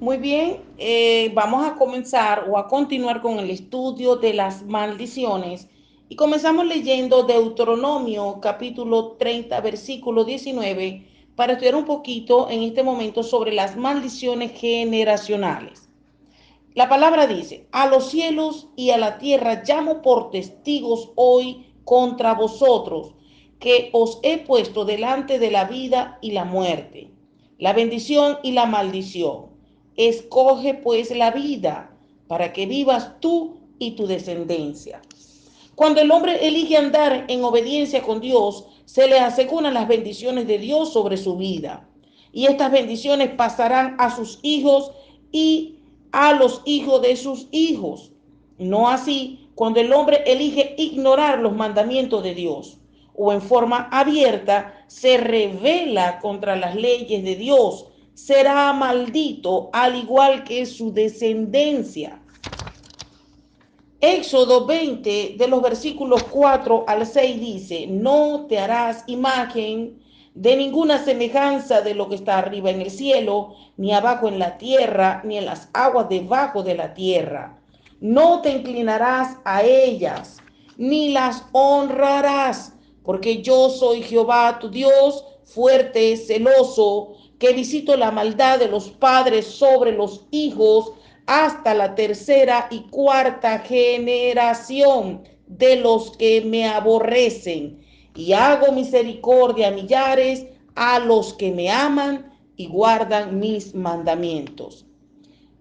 Muy bien, vamos a comenzar o a continuar con el estudio de las maldiciones y comenzamos leyendo Deuteronomio capítulo 30 versículo 19 para estudiar un poquito en este momento sobre las maldiciones generacionales. La palabra dice, a los cielos y a la tierra llamo por testigos hoy contra vosotros, que os he puesto delante de la vida y la muerte, la bendición y la maldición. Escoge pues la vida para que vivas tú y tu descendencia. Cuando el hombre elige andar en obediencia con Dios, se le aseguran las bendiciones de Dios sobre su vida. Y estas bendiciones pasarán a sus hijos y a los hijos de sus hijos. No así cuando el hombre elige ignorar los mandamientos de Dios o en forma abierta se rebela contra las leyes de Dios, será maldito al igual que su descendencia. Éxodo 20, de los versículos 4 al 6 dice, no te harás imagen de ninguna semejanza de lo que está arriba en el cielo, ni abajo en la tierra, ni en las aguas debajo de la tierra. No te inclinarás a ellas, ni las honrarás, porque yo soy Jehová tu Dios, fuerte, celoso, que visito la maldad de los padres sobre los hijos hasta la tercera y cuarta generación de los que me aborrecen, y hago misericordia a millares a los que me aman y guardan mis mandamientos.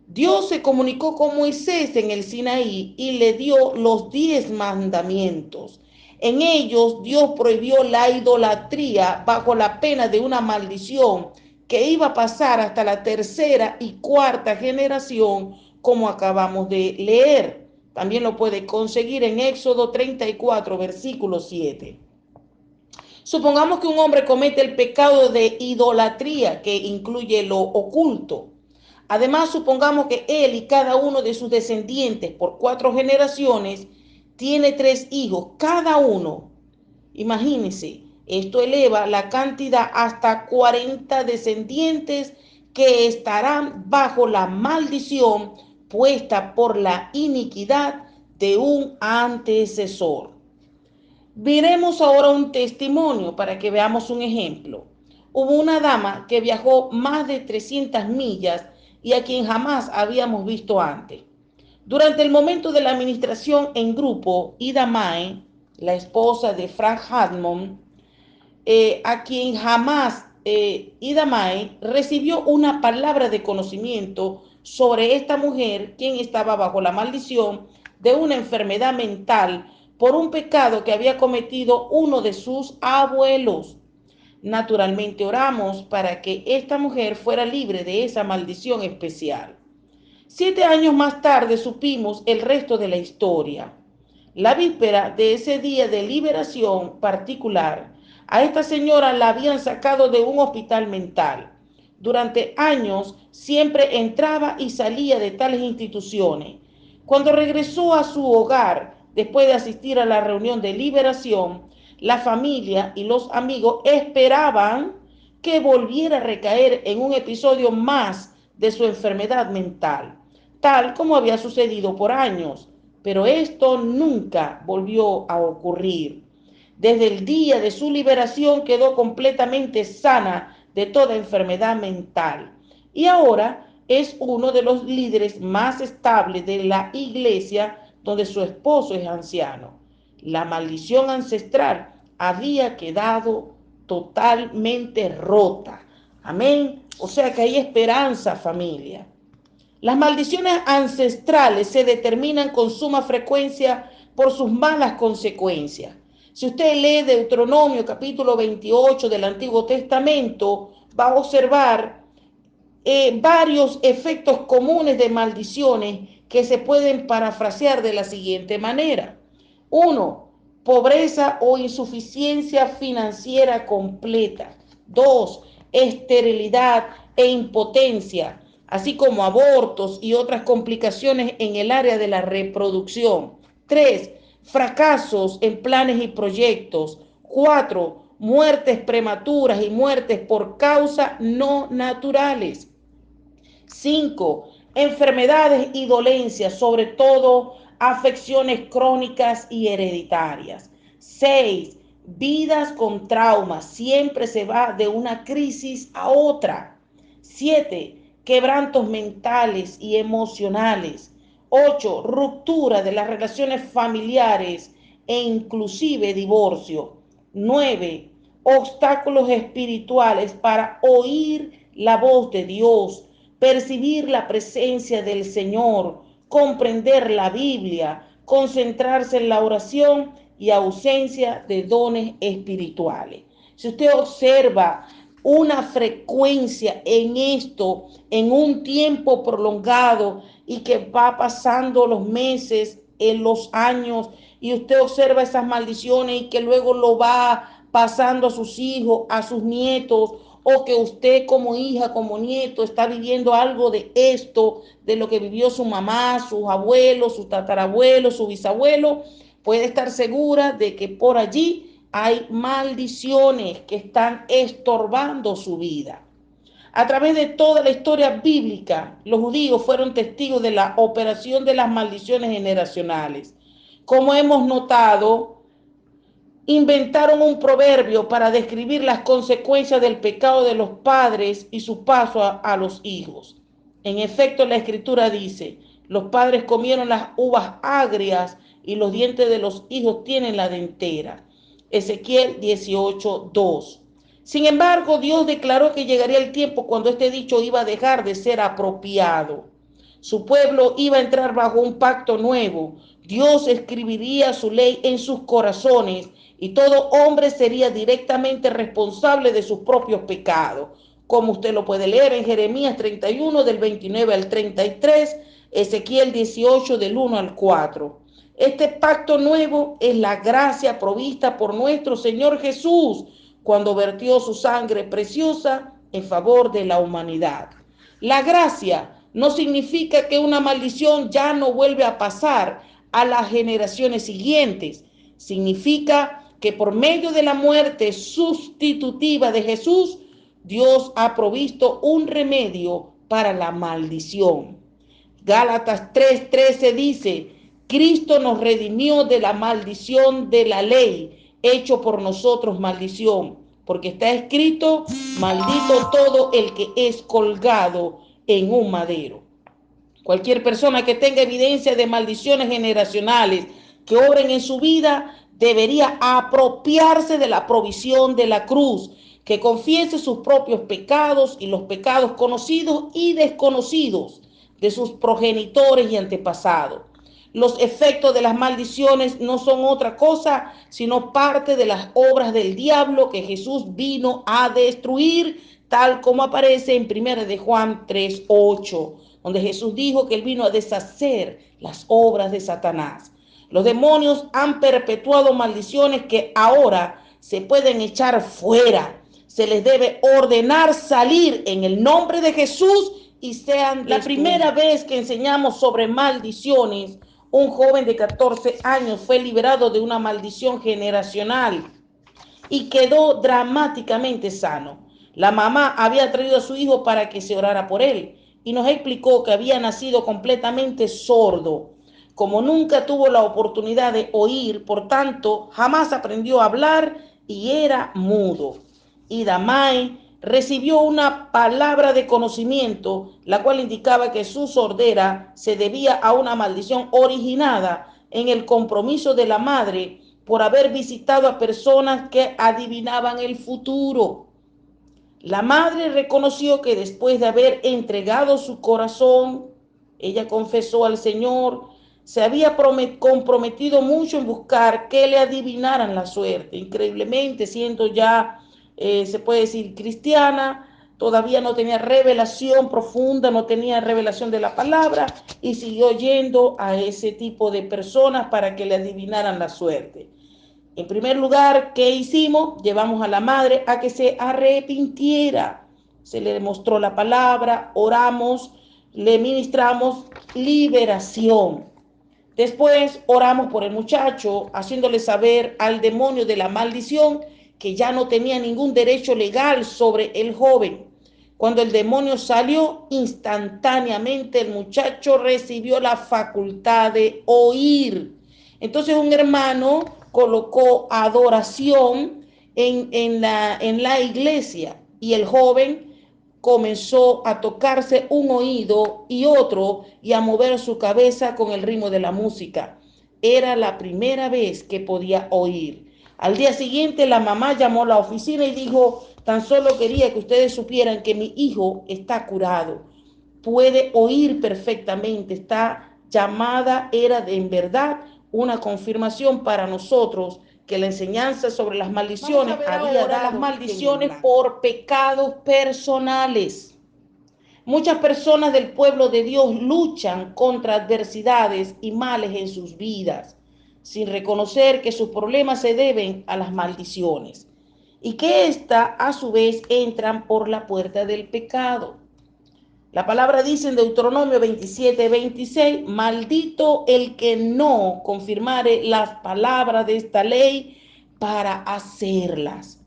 Dios se comunicó con Moisés en el Sinaí y le dio los 10 mandamientos. En ellos Dios prohibió la idolatría bajo la pena de una maldición que iba a pasar hasta la tercera y cuarta generación, como acabamos de leer. También lo puede conseguir en Éxodo 34, versículo 7. Supongamos que un hombre comete el pecado de idolatría, que incluye lo oculto. Además, supongamos que él y cada uno de sus descendientes por 4 generaciones tiene 3 hijos, cada uno. Imagínense, esto eleva la cantidad hasta 40 descendientes que estarán bajo la maldición puesta por la iniquidad de un antecesor. Miremos ahora un testimonio para que veamos un ejemplo. Hubo una dama que viajó más de 300 millas y a quien jamás habíamos visto antes. Durante el momento de la administración en grupo, Ida Mae, la esposa de Frank Hadmon, a quien jamás Ida Mae recibió una palabra de conocimiento sobre esta mujer, quien estaba bajo la maldición de una enfermedad mental por un pecado que había cometido uno de sus abuelos. Naturalmente oramos para que esta mujer fuera libre de esa maldición especial. 7 años más tarde supimos el resto de la historia. La víspera de ese día de liberación particular, a esta señora la habían sacado de un hospital mental. Durante años siempre entraba y salía de tales instituciones. Cuando regresó a su hogar, después de asistir a la reunión de liberación, la familia y los amigos esperaban que volviera a recaer en un episodio más de su enfermedad mental, tal como había sucedido por años. Pero esto nunca volvió a ocurrir. Desde el día de su liberación quedó completamente sana de toda enfermedad mental. Y ahora es uno de los líderes más estables de la iglesia donde su esposo es anciano. La maldición ancestral había quedado totalmente rota. Amén. O sea que hay esperanza, familia. Las maldiciones ancestrales se determinan con suma frecuencia por sus malas consecuencias. Si usted lee Deuteronomio capítulo 28 del Antiguo Testamento, va a observar varios efectos comunes de maldiciones que se pueden parafrasear de la siguiente manera. 1. Pobreza o insuficiencia financiera completa. 2. Esterilidad e impotencia, así como abortos y otras complicaciones en el área de la reproducción. 3. Fracasos en planes y proyectos. 4. Muertes prematuras y muertes por causas no naturales. 5. Enfermedades y dolencias, sobre todo afecciones crónicas y hereditarias. 6. Vidas con traumas, siempre se va de una crisis a otra. 7. Quebrantos mentales y emocionales. 8. Ruptura de las relaciones familiares e inclusive divorcio. 9. Obstáculos espirituales para oír la voz de Dios, percibir la presencia del Señor, comprender la Biblia, concentrarse en la oración y ausencia de dones espirituales. Si usted observa una frecuencia en esto, en un tiempo prolongado y que va pasando los meses, en los años, y usted observa esas maldiciones y que luego lo va pasando a sus hijos, a sus nietos, o que usted como hija, como nieto, está viviendo algo de esto, de lo que vivió su mamá, sus abuelos, sus tatarabuelos, su bisabuelo, puede estar segura de que por allí hay maldiciones que están estorbando su vida. A través de toda la historia bíblica, los judíos fueron testigos de la operación de las maldiciones generacionales. Como hemos notado, inventaron un proverbio para describir las consecuencias del pecado de los padres y su paso a los hijos. En efecto, la escritura dice, los padres comieron las uvas agrias y los dientes de los hijos tienen la dentera. Ezequiel 18:2. Sin embargo, Dios declaró que llegaría el tiempo cuando este dicho iba a dejar de ser apropiado. Su pueblo iba a entrar bajo un pacto nuevo. Dios escribiría su ley en sus corazones y todo hombre sería directamente responsable de sus propios pecados. Como usted lo puede leer en Jeremías 31 del 29 al 33, Ezequiel 18 del 1 al 4. Este pacto nuevo es la gracia provista por nuestro Señor Jesús cuando vertió su sangre preciosa en favor de la humanidad. La gracia no significa que una maldición ya no vuelve a pasar a las generaciones siguientes. Significa que por medio de la muerte sustitutiva de Jesús, Dios ha provisto un remedio para la maldición. Gálatas 3:13 dice, Cristo nos redimió de la maldición de la ley, hecho por nosotros maldición, porque está escrito, maldito todo el que es colgado en un madero. Cualquier persona que tenga evidencia de maldiciones generacionales que obren en su vida debería apropiarse de la provisión de la cruz, que confiese sus propios pecados y los pecados conocidos y desconocidos de sus progenitores y antepasados. Los efectos de las maldiciones no son otra cosa sino parte de las obras del diablo que Jesús vino a destruir, tal como aparece en 1 de Juan 3:8, donde Jesús dijo que él vino a deshacer las obras de Satanás. Los demonios han perpetuado maldiciones que ahora se pueden echar fuera. Se les debe ordenar salir en el nombre de Jesús y sean destruidos. La primera vez que enseñamos sobre maldiciones, un joven de 14 años fue liberado de una maldición generacional y quedó dramáticamente sano. La mamá había traído a su hijo para que se orara por él y nos explicó que había nacido completamente sordo. Como nunca tuvo la oportunidad de oír, por tanto, jamás aprendió a hablar y era mudo. Y Damai recibió una palabra de conocimiento, la cual indicaba que su sordera se debía a una maldición originada en el compromiso de la madre por haber visitado a personas que adivinaban el futuro. La madre reconoció que después de haber entregado su corazón, ella confesó al Señor, se había comprometido mucho en buscar que le adivinaran la suerte. Increíblemente, siendo ya, se puede decir, cristiana, todavía no tenía revelación profunda, no tenía revelación de la palabra y siguió yendo a ese tipo de personas para que le adivinaran la suerte. En primer lugar, ¿qué hicimos? Llevamos a la madre a que se arrepintiera. Se le mostró la palabra, oramos, le ministramos liberación. Después oramos por el muchacho, haciéndole saber al demonio de la maldición que ya no tenía ningún derecho legal sobre el joven. Cuando el demonio salió, instantáneamente el muchacho recibió la facultad de oír. Entonces un hermano colocó adoración en la iglesia y el joven comenzó a tocarse un oído y otro y a mover su cabeza con el ritmo de la música. Era la primera vez que podía oír. Al día siguiente la mamá llamó a la oficina y dijo: tan solo quería que ustedes supieran que mi hijo está curado, puede oír perfectamente. Esta llamada era en verdad una confirmación para nosotros que la enseñanza sobre las maldiciones había dado las maldiciones por pecados personales. Muchas personas del pueblo de Dios luchan contra adversidades y males en sus vidas, sin reconocer que sus problemas se deben a las maldiciones y que ésta a su vez entran por la puerta del pecado. La palabra dice en Deuteronomio 27:26: maldito el que no confirmare las palabras de esta ley para hacerlas.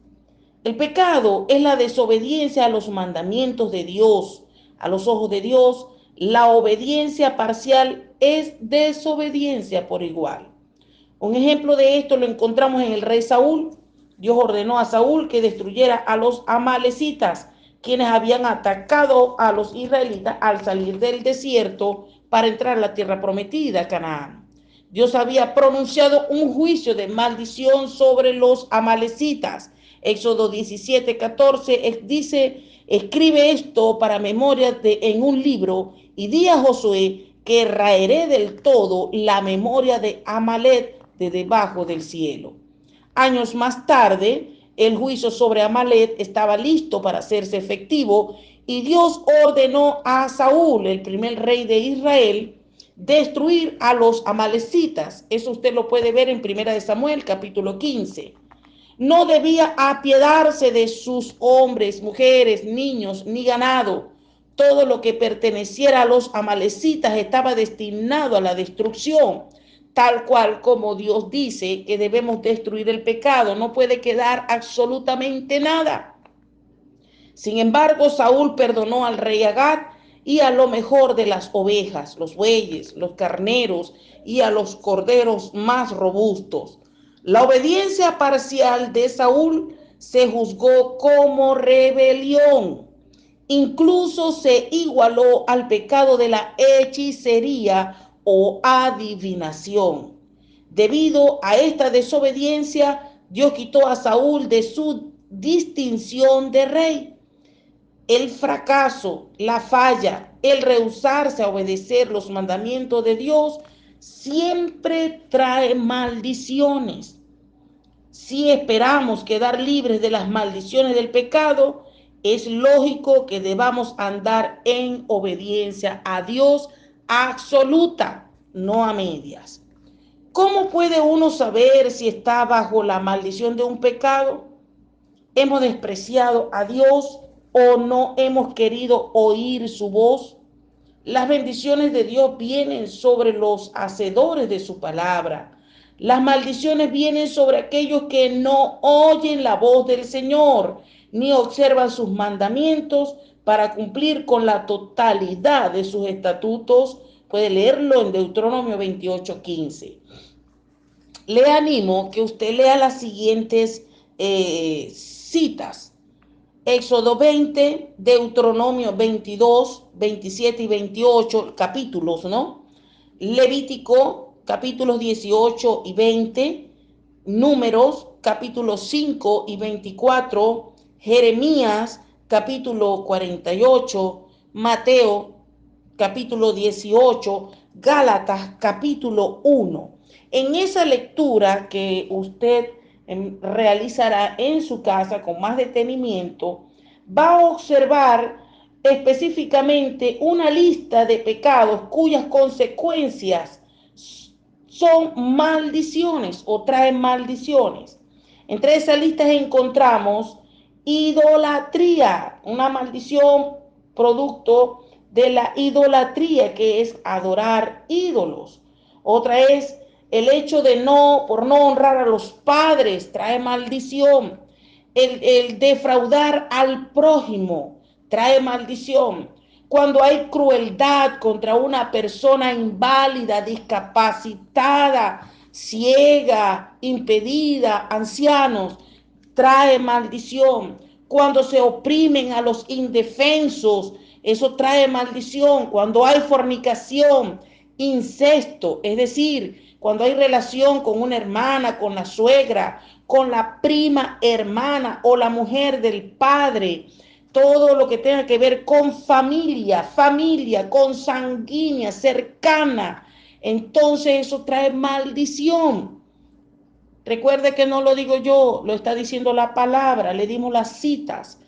El pecado es la desobediencia a los mandamientos de Dios. A los ojos de Dios, la obediencia parcial es desobediencia por igual. Un ejemplo de esto lo encontramos en el rey Saúl. Dios ordenó a Saúl que destruyera a los amalecitas, quienes habían atacado a los israelitas al salir del desierto para entrar a la tierra prometida, Canaán. Dios había pronunciado un juicio de maldición sobre los amalecitas. Éxodo 17:14 dice: escribe esto para memoria en un libro y di a Josué que raeré del todo la memoria de Amalek de debajo del cielo. Años más tarde, el juicio sobre Amalek estaba listo para hacerse efectivo y Dios ordenó a Saúl, el primer rey de Israel, destruir a los amalecitas. Eso usted lo puede ver en 1 Samuel capítulo 15. No debía apiadarse de sus hombres, mujeres, niños, ni ganado. Todo lo que perteneciera a los amalecitas estaba destinado a la destrucción, tal cual como Dios dice que debemos destruir el pecado. No puede quedar absolutamente nada. Sin embargo, Saúl perdonó al rey Agag y a lo mejor de las ovejas, los bueyes, los carneros y a los corderos más robustos. La obediencia parcial de Saúl se juzgó como rebelión. Incluso se igualó al pecado de la hechicería o adivinación. Debido a esta desobediencia, Dios quitó a Saúl de su distinción de rey. El fracaso, la falla, el rehusarse a obedecer los mandamientos de Dios siempre trae maldiciones. Si esperamos quedar libres de las maldiciones del pecado, es lógico que debamos andar en obediencia a Dios absoluta, no a medias. ¿Cómo puede uno saber si está bajo la maldición de un pecado? ¿Hemos despreciado a Dios o no hemos querido oír su voz? Las bendiciones de Dios vienen sobre los hacedores de su palabra. Las maldiciones vienen sobre aquellos que no oyen la voz del Señor, ni observan sus mandamientos para cumplir con la totalidad de sus estatutos. Puede leerlo en Deuteronomio 28:15. Le animo que usted lea las siguientes citas. Éxodo 20, Deuteronomio 22, 27 y 28, capítulos, ¿no? Levítico, capítulos 18 y 20, Números, capítulos 5 y 24, Jeremías, capítulo 48, Mateo, capítulo 18, Gálatas, capítulo 1. En esa lectura que usted realizará en su casa con más detenimiento, va a observar específicamente una lista de pecados cuyas consecuencias son maldiciones o traen maldiciones. Entre esas listas encontramos idolatría, una maldición producto de la idolatría, que es adorar ídolos. Otra es el hecho de por no honrar a los padres, trae maldición. El defraudar al prójimo trae maldición. Cuando hay crueldad contra una persona inválida, discapacitada, ciega, impedida, ancianos, trae maldición. Cuando se oprimen a los indefensos, eso trae maldición. Cuando hay fornicación, incesto, es decir, cuando hay relación con una hermana, con la suegra, con la prima hermana o la mujer del padre, todo lo que tenga que ver con familia consanguínea, cercana, entonces eso trae maldición. Recuerde que no lo digo yo, lo está diciendo la palabra, le dimos las citas.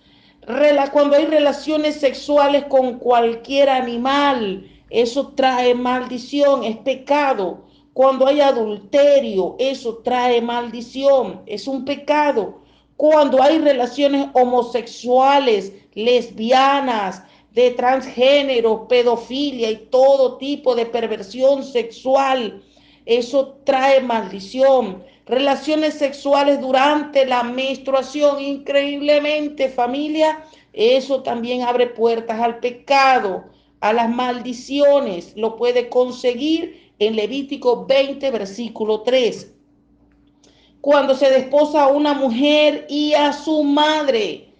Cuando hay relaciones sexuales con cualquier animal, eso trae maldición, es pecado. Cuando hay adulterio, eso trae maldición, es un pecado. Cuando hay relaciones homosexuales, lesbianas, de transgénero, pedofilia y todo tipo de perversión sexual, eso trae maldición. Relaciones sexuales durante la menstruación, increíblemente, familia, eso también abre puertas al pecado, a las maldiciones. Lo puede conseguir en Levítico 20, versículo 3. Cuando se desposa a una mujer y a su madre,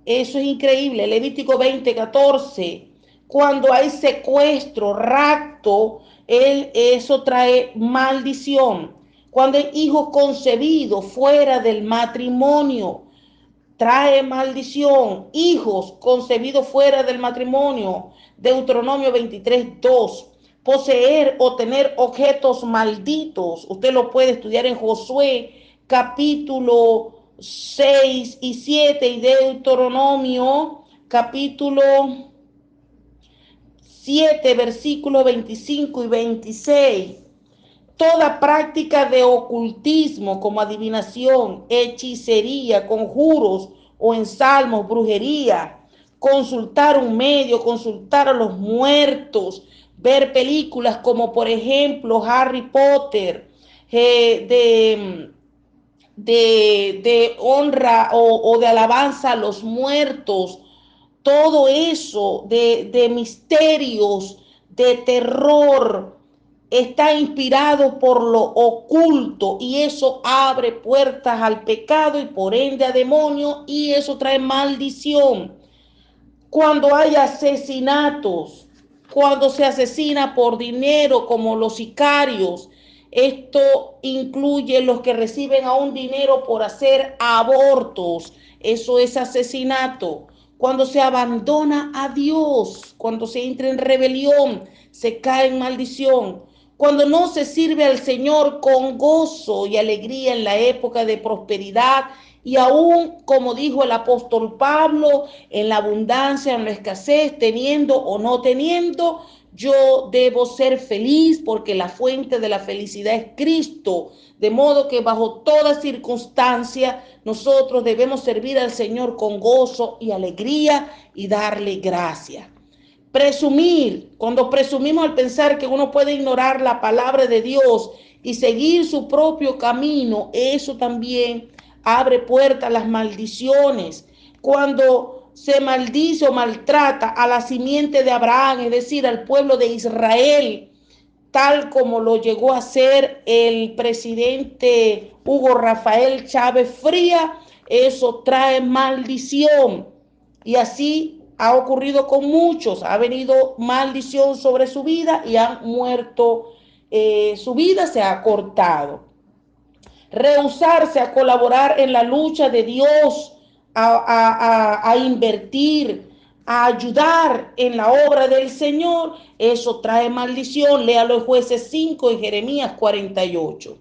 eso es increíble. Levítico 20, 14. Cuando hay secuestro, rapto, eso trae maldición. Cuando hay hijos concebidos fuera del matrimonio, trae maldición. Hijos concebidos fuera del matrimonio. Deuteronomio 23, 2. Poseer o tener objetos malditos. Usted lo puede estudiar en Josué capítulo 6 y 7 y Deuteronomio capítulo 7 versículos 25 y 26. Toda práctica de ocultismo como adivinación, hechicería, conjuros o ensalmos, brujería, consultar un medio, consultar a los muertos, ver películas como por ejemplo Harry Potter, de honra o de alabanza a los muertos, todo eso de misterios, de terror, está inspirado por lo oculto y eso abre puertas al pecado y por ende a demonios y eso trae maldición. Cuando hay asesinatos, cuando se asesina por dinero como los sicarios, esto incluye los que reciben aún dinero por hacer abortos, eso es asesinato. Cuando se abandona a Dios, cuando se entra en rebelión, se cae en maldición. Cuando no se sirve al Señor con gozo y alegría en la época de prosperidad y aún, como dijo el apóstol Pablo, en la abundancia, en la escasez, teniendo o no teniendo, yo debo ser feliz porque la fuente de la felicidad es Cristo. De modo que bajo toda circunstancia nosotros debemos servir al Señor con gozo y alegría y darle gracias. Presumir, cuando presumimos al pensar que uno puede ignorar la palabra de Dios y seguir su propio camino, eso también abre puertas a las maldiciones. Cuando se maldice o maltrata a la simiente de Abraham, es decir, al pueblo de Israel, tal como lo llegó a hacer el presidente Hugo Rafael Chávez Fría, eso trae maldición. Y así ha ocurrido con muchos, ha venido maldición sobre su vida y han muerto, su vida se ha cortado. Rehusarse a colaborar en la lucha de Dios, a invertir, a ayudar en la obra del Señor, eso trae maldición. Léalo en Jueces 5 y Jeremías 48.